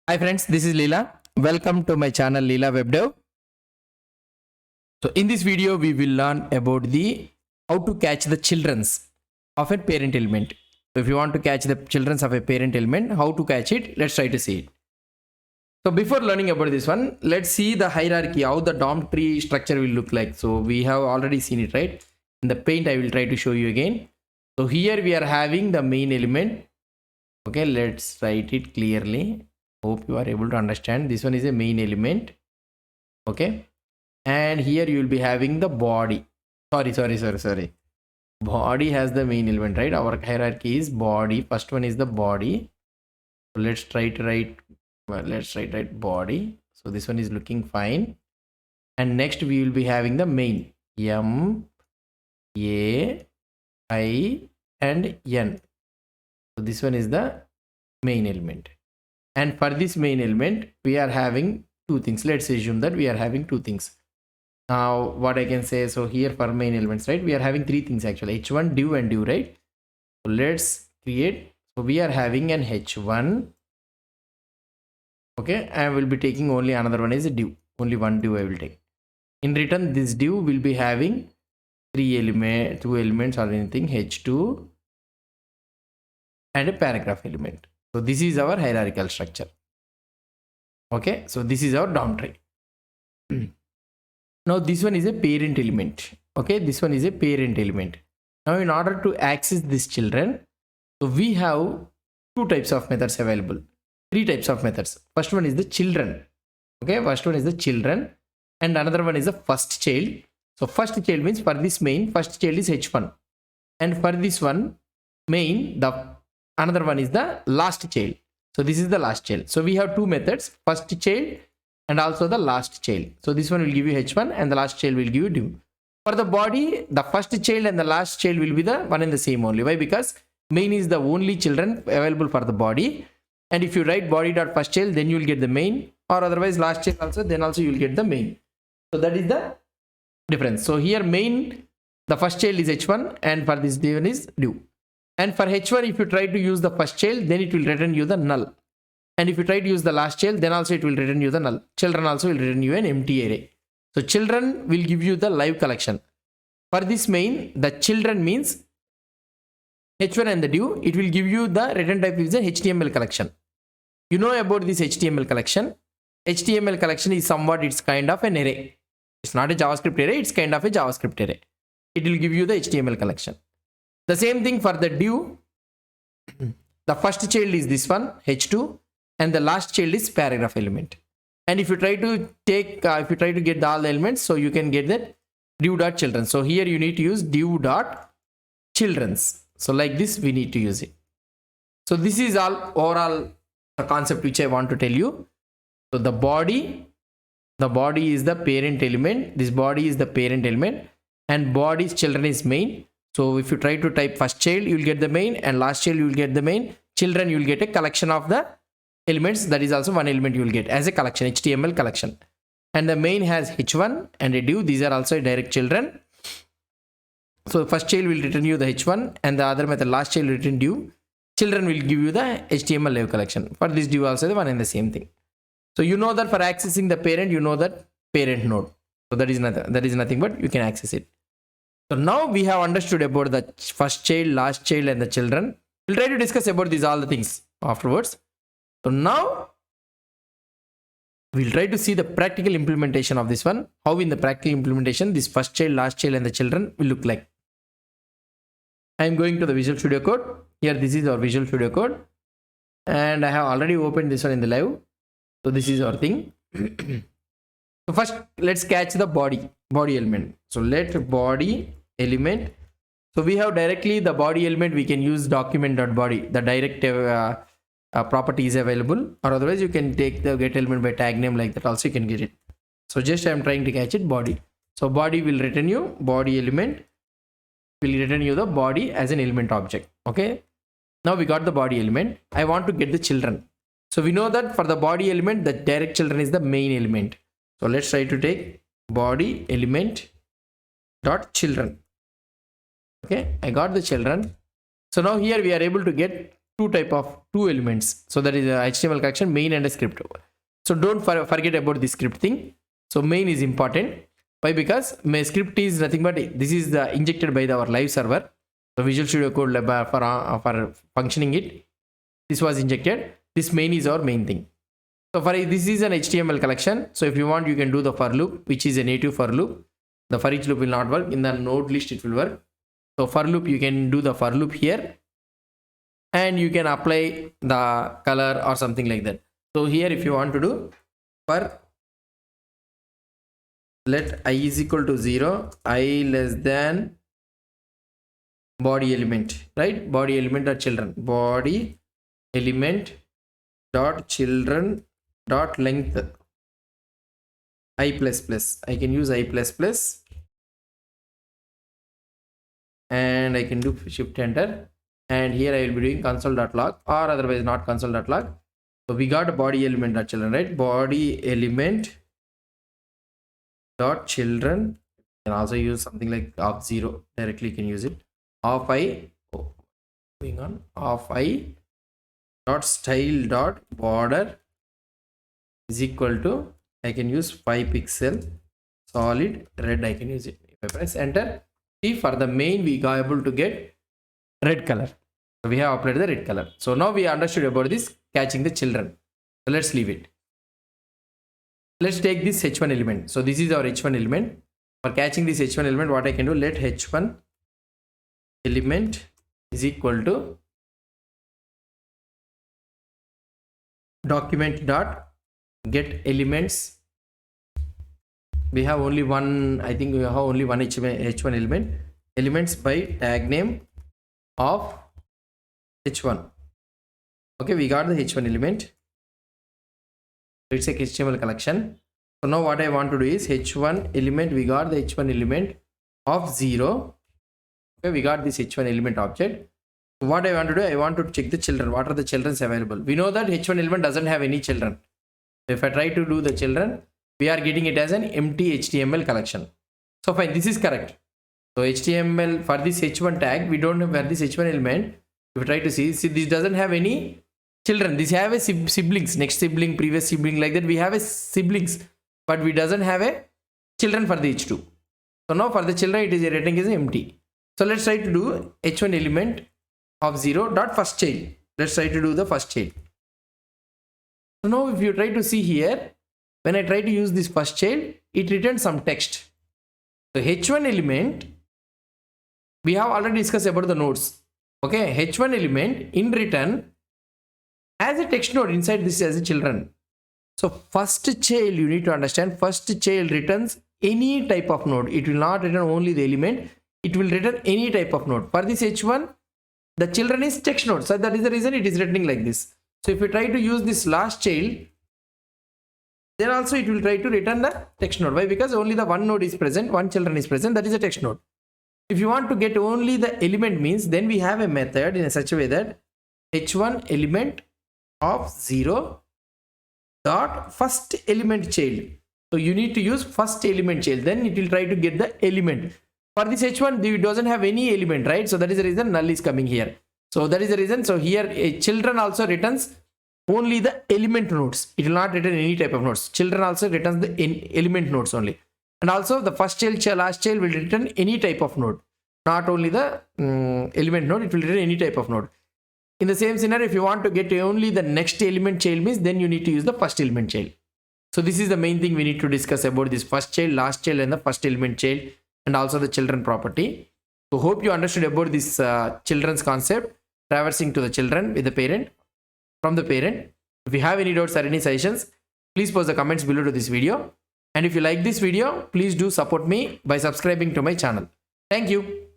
Hi friends, this is Leela. Welcome to my channel Leela WebDev. So in this video we will learn about the how to catch the children's of a parent element. So if you want to catch the children's of a parent element, how to catch it, let's try to see it. So before learning about this one, let's see the hierarchy, how the DOM tree structure will look like. So we have already seen it, right? In the paint I will try to show you again. So here we are having the main element. Okay, let's write it clearly. Hope you are able to understand. This one is a main element. Okay, and here you will be having the body. Sorry. Body has the main element, right? Our hierarchy is body. First one is the body. So let's try to write. Well, let's write body. So this one is looking fine. And next we will be having the main. M, A, I, and N. So this one is the main element. And for this main element, we are having two things. Let's assume that we are having two things. Now, what I can say, so here for main elements, right? We are having three things actually, h1, div, and div, right? So let's create. So we are having an h1. Okay, I will be taking only another one is a div. Only one div I will take. In return, this div will be having two elements or anything, h2 and a paragraph element. So this is our hierarchical structure. Okay, so this is our DOM tree. Now this one is a parent element. Okay, this one is a parent element. Now in order to access these children, so we have two types of methods available. Three types of methods. First one is the children. Okay, first one is the children, and another one is the first child. So first child means for this main, first child is h1, and for this one main, the another one is the last child. So this is the last child. So we have two methods, first child and also the last child. So this one will give you h1 and the last child will give you div. For the body, the first child and the last child will be the one and the same only. Why? Because main is the only children available for the body. And if you write body.firstChild, then you will get the main, or otherwise last child also, then also you will get the main. So that is the difference. So here main, the first child is h1 and for this div is div. And for h1, if you try to use the first child, then it will return you the null. And if you try to use the last child, then also it will return you the null. Children also will return you an empty array. So children will give you the live collection. For this main, the children means h1 and the div, it will give you the return type is a HTML collection. You know about this HTML collection. HTML collection is somewhat, it's kind of an array. It's not a JavaScript array, it's kind of a JavaScript array. It will give you the HTML collection. The same thing for the div. The first child is this one, h2, and the last child is paragraph element. And if you try to take, if you try to get all the elements, so you can get that div.children. So here you need to use div.children's. So like this, we need to use it. So this is all overall the concept which I want to tell you. So the body is the parent element. This body is the parent element, and body's children is main. So if you try to type first child, you will get the main, and last child you will get the main. Children, you will get a collection of the elements. That is also one element you will get as a collection, HTML collection. And the main has h1 and a div. These are also direct children. So first child will return you the h1, and the other method last child will return div. Children will give you the HTML live collection. For this div also the one and the same thing. So you know that for accessing the parent, you know that parent node. So that is nothing but you can access it. So now we have understood about the first child, last child, and the children. We'll try to discuss about these all the things afterwards. So now we'll try to see the practical implementation of this one. How in the practical implementation this first child, last child, and the children will look like. I am going to the Visual Studio Code. Here this is our Visual Studio Code, and I have already opened this one in the live. So this is our thing. So first let's catch the body element. So let body element. So we have directly the body element. We can use document.body. The direct property is available, or otherwise you can take the get element by tag name, like that also you can get it. So just I am trying to catch it body. So body will return you body element. Will return you the body as an element object. Okay. Now we got the body element. I want to get the children. So we know that for the body element, the direct children is the main element. So let's try to take body element dot children. Okay, I got the children. So now here we are able to get two elements. So that is a HTML collection, main and a script. So don't forget about the script thing. So main is important. Why? Because my script is nothing but this is the injected by our live server. So Visual Studio Code for functioning it. This was injected. This main is our main thing. So for this is an HTML collection. So if you want, you can do the for loop, which is a native for loop. The for each loop will not work. In the node list, it will work. So for loop, you can do the for loop here. And you can apply the color or something like that. So here, if you want to do for let I is equal to 0, I less than body element, right? Body element dot children, body element dot children dot length I plus plus. I can use I plus plus, and I can do shift enter, and here I will be doing console.log or otherwise not console.log. So we got a body element dot children, right? Body element dot children. You can also use something like of 0 directly. You can use it of I. Moving on, of I dot style dot border is equal to, I can use 5 pixel solid red. I can use it. If I press enter, see for the main we got able to get red color. So we have applied the red color. So now we understood about this catching the children. So let's leave it. Let's take this h1 element. So this is our h1 element. For catching this h1 element, what I can do, let h1 element is equal to document dot get elements. We have only one, I think we have only one h1 element, elements by tag name of h1. Okay, we got the h1 element. It's a HTML collection. So now what I want to do is h1 element, we got the h1 element of 0. Okay, we got this h1 element object. So what I want to do, I want to check the children. What are the children available? We know that h1 element doesn't have any children. If I try to do the children, we are getting it as an empty HTML collection. So fine, this is correct. So HTML for this h1 tag, we don't have where this h1 element. If we try to see this doesn't have any children. This have a siblings, next sibling, previous sibling, like that. We have a siblings, but we doesn't have a children for the h2. So now for the children, it is written as empty. So let's try to do h1 element of 0 dot first child. Let's try to do the first child. So now if you try to see here, when I try to use this first child, it returns some text. So h1 element, we have already discussed about the nodes. Okay, h1 element in return as a text node inside this as a children. So first child, you need to understand, first child returns any type of node. It will not return only the element. It will return any type of node. For this h1, the children is text node. So that is the reason it is written like this. So if we try to use this last child, then also it will try to return the text node. Why? Because only the one node is present, one children is present, that is a text node. If you want to get only the element means, then we have a method in such a way that h1 element of 0 dot first element child. So you need to use first element child, then it will try to get the element. For this h1, it doesn't have any element, right? So that is the reason null is coming here. So that is the reason. So here children also returns only the element nodes. It will not return any type of nodes. Children also returns the element nodes only. And also the first child, last child will return any type of node. Not only the element node, it will return any type of node. In the same scenario, if you want to get only the next element child means, then you need to use the first element child. So this is the main thing we need to discuss about this first child, last child, and the first element child, and also the children property. So hope you understood about this children's concept, traversing to the children with the parent, from the parent. If you have any doubts or any suggestions, please post the comments below to this video. And if you like this video, please do support me by subscribing to my channel. Thank you.